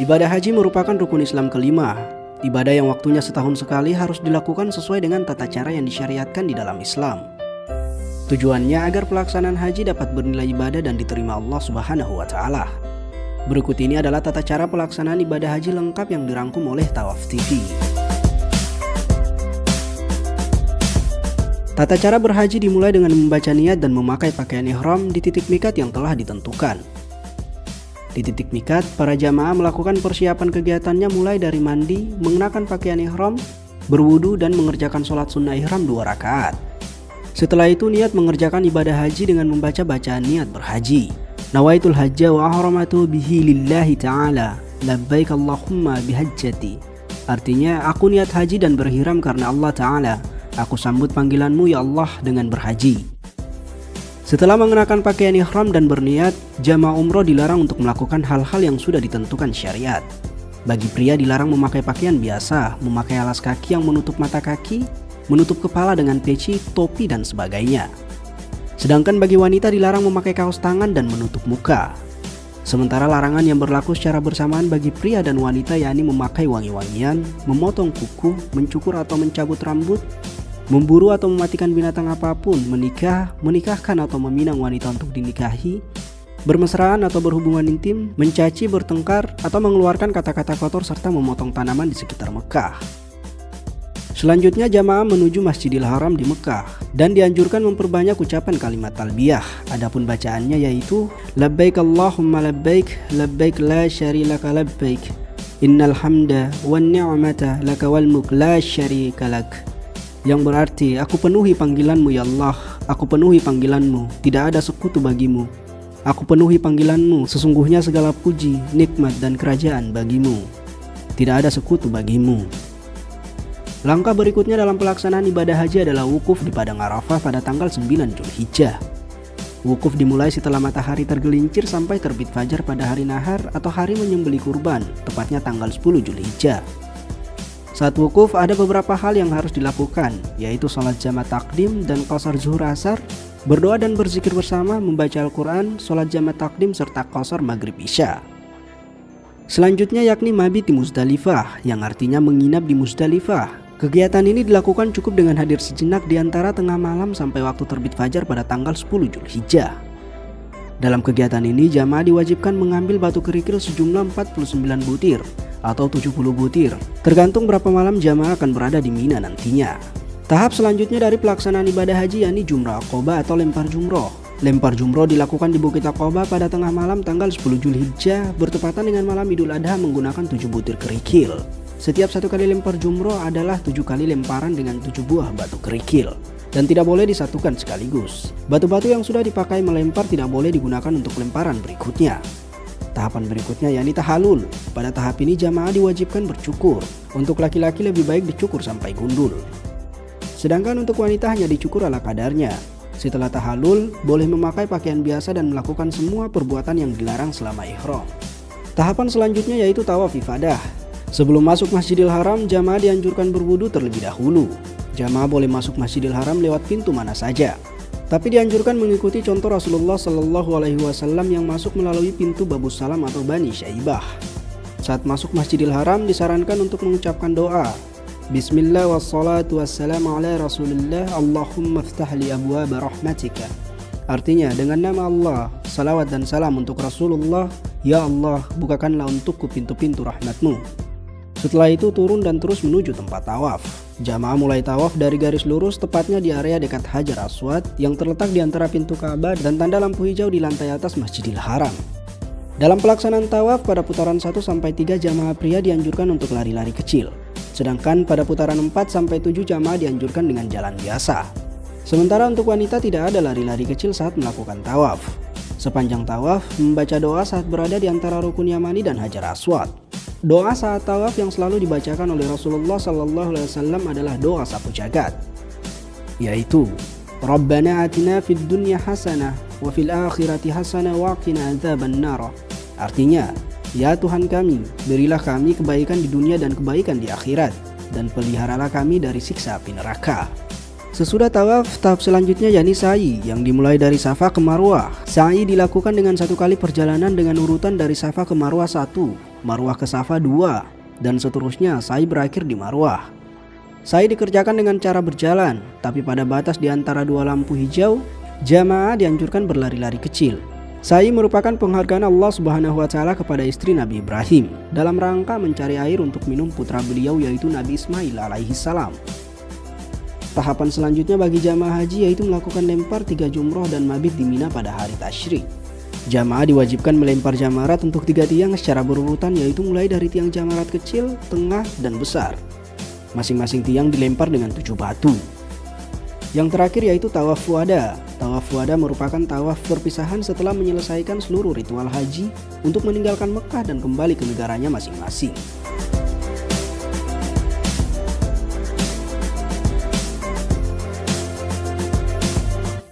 Ibadah haji merupakan rukun Islam kelima. Ibadah yang waktunya setahun sekali harus dilakukan sesuai dengan tata cara yang disyariatkan di dalam Islam. Tujuannya agar pelaksanaan haji dapat bernilai ibadah dan diterima Allah Subhanahu wa Ta'ala. Berikut ini adalah tata cara pelaksanaan ibadah haji lengkap yang dirangkum oleh Tawaf TV. Tata cara berhaji dimulai dengan membaca niat dan memakai pakaian ihram di titik mikat yang telah ditentukan. Di titik mikat, para jamaah melakukan persiapan kegiatannya mulai dari mandi, mengenakan pakaian ihram, berwudu dan mengerjakan sholat sunnah ihram 2 rakaat. Setelah itu niat mengerjakan ibadah haji dengan membaca bacaan niat berhaji. Nawaitul hajja wa ahramatu bihi lillahi ta'ala, labbaik Allahumma bihajjati. Artinya, aku niat haji dan berhiram karena Allah Ta'ala. Aku sambut panggilanmu ya Allah dengan berhaji. Setelah mengenakan pakaian ihram dan berniat, jamaah umroh dilarang untuk melakukan hal-hal yang sudah ditentukan syariat. Bagi pria dilarang memakai pakaian biasa, memakai alas kaki yang menutup mata kaki, menutup kepala dengan peci, topi dan sebagainya. Sedangkan bagi wanita dilarang memakai kaos tangan dan menutup muka. Sementara larangan yang berlaku secara bersamaan bagi pria dan wanita yakni memakai wangi-wangian, memotong kuku, mencukur atau mencabut rambut, memburu atau mematikan binatang apapun, menikahkan atau meminang wanita untuk dinikahi, bermesraan atau berhubungan intim, mencaci, bertengkar, atau mengeluarkan kata-kata kotor serta memotong tanaman di sekitar Mekah. Selanjutnya jamaah menuju Masjidil Haram di Mekah dan dianjurkan memperbanyak ucapan kalimat talbiyah. Adapun bacaannya yaitu labbaik Allahumma labbaik, labbaik la syarika labbaik, innal hamda wan ni'mata laka wal mulk la syarika lak. Yang berarti, aku penuhi panggilanmu ya Allah, aku penuhi panggilanmu, tidak ada sekutu bagimu. Aku penuhi panggilanmu, sesungguhnya segala puji, nikmat dan kerajaan bagimu. Tidak ada sekutu bagimu. Langkah berikutnya dalam pelaksanaan ibadah haji adalah wukuf di Padang Arafah pada tanggal 9 Zulhijjah. Wukuf dimulai setelah matahari tergelincir sampai terbit fajar pada hari nahar atau hari menyembelih kurban, tepatnya tanggal 10 Zulhijjah. Saat wukuf ada beberapa hal yang harus dilakukan, yaitu sholat jamak takdim dan qasar zuhur asar, berdoa dan berzikir bersama, membaca Al-Quran, sholat jamak takdim serta qasar maghrib isya. Selanjutnya yakni mabit di Muzdalifah, yang artinya menginap di Muzdalifah. Kegiatan ini dilakukan cukup dengan hadir sejenak di antara tengah malam sampai waktu terbit fajar pada tanggal 10 Zulhijjah. Dalam kegiatan ini jamaah diwajibkan mengambil batu kerikil sejumlah 49 butir atau 70 butir, tergantung berapa malam jamaah akan berada di Mina nantinya. Tahap selanjutnya dari pelaksanaan ibadah haji yakni jumrah Aqobah atau lempar jumroh. Lempar jumroh dilakukan di Bukit Aqobah pada tengah malam tanggal 10 Zulhijjah bertepatan dengan malam Idul Adha menggunakan 7 butir kerikil. Setiap 1 kali lempar jumroh adalah 7 kali lemparan dengan 7 buah batu kerikil dan tidak boleh disatukan sekaligus. Batu-batu yang sudah dipakai melempar tidak boleh digunakan untuk lemparan berikutnya. Tahapan berikutnya yakni tahalul. Pada tahap ini jamaah diwajibkan bercukur. Untuk laki-laki lebih baik dicukur sampai gundul. Sedangkan untuk wanita hanya dicukur ala kadarnya. Setelah tahalul, boleh memakai pakaian biasa dan melakukan semua perbuatan yang dilarang selama ihram. Tahapan selanjutnya yaitu tawaf ifadah. Sebelum masuk Masjidil Haram, jamaah dianjurkan berwudu terlebih dahulu. Jamaah boleh masuk Masjidil Haram lewat pintu mana saja. Tapi dianjurkan mengikuti contoh Rasulullah Shallallahu Alaihi Wasallam yang masuk melalui pintu Babus Salam atau Bani Syaibah. Saat masuk Masjidil Haram disarankan untuk mengucapkan doa. Bismillah wassalatu wassalamu ala Rasulillah, Allahumma ftahli abwaba rahmatika. Artinya dengan nama Allah, salawat dan salam untuk Rasulullah, ya Allah bukakanlah untukku pintu-pintu rahmatmu. Setelah itu turun dan terus menuju tempat tawaf. Jamaah mulai tawaf dari garis lurus tepatnya di area dekat Hajar Aswad yang terletak di antara pintu Ka'bah dan tanda lampu hijau di lantai atas Masjidil Haram. Dalam pelaksanaan tawaf pada putaran 1-3 jamaah pria dianjurkan untuk lari-lari kecil. Sedangkan pada putaran 4-7 jamaah dianjurkan dengan jalan biasa. Sementara untuk wanita tidak ada lari-lari kecil saat melakukan tawaf. Sepanjang tawaf membaca doa saat berada di antara Rukun Yamani dan Hajar Aswad. Doa saat tawaf yang selalu dibacakan oleh Rasulullah SAW adalah doa sapu jagat, yaitu Rabbana atina fid dunya hasanah wa fil akhirati hasanah wa qina adzabannar. Artinya, ya Tuhan kami, berilah kami kebaikan di dunia dan kebaikan di akhirat, dan peliharalah kami dari siksa api neraka. Sesudah tawaf, tahap selanjutnya yakni sa'i yang dimulai dari Safa ke Marwah. Sa'i dilakukan dengan 1 kali perjalanan dengan urutan dari Safa ke Marwah 1, Marwah ke Safa 2, dan seterusnya sa'i berakhir di Marwah. Sa'i dikerjakan dengan cara berjalan, tapi pada batas di antara dua lampu hijau, jamaah dianjurkan berlari-lari kecil. Sa'i merupakan penghargaan Allah Subhanahu wa Ta'ala kepada istri Nabi Ibrahim dalam rangka mencari air untuk minum putra beliau yaitu Nabi Ismail alaihi salam. Tahapan selanjutnya bagi jamaah haji yaitu melakukan lempar 3 jumroh dan mabit di Mina pada hari tasyrik. Jamaah diwajibkan melempar jamarat untuk 3 tiang secara berurutan yaitu mulai dari tiang jamarat kecil, tengah, dan besar. Masing-masing tiang dilempar dengan 7 batu. Yang terakhir yaitu tawaf wada. Tawaf wada merupakan tawaf perpisahan setelah menyelesaikan seluruh ritual haji untuk meninggalkan Mekah dan kembali ke negaranya masing-masing.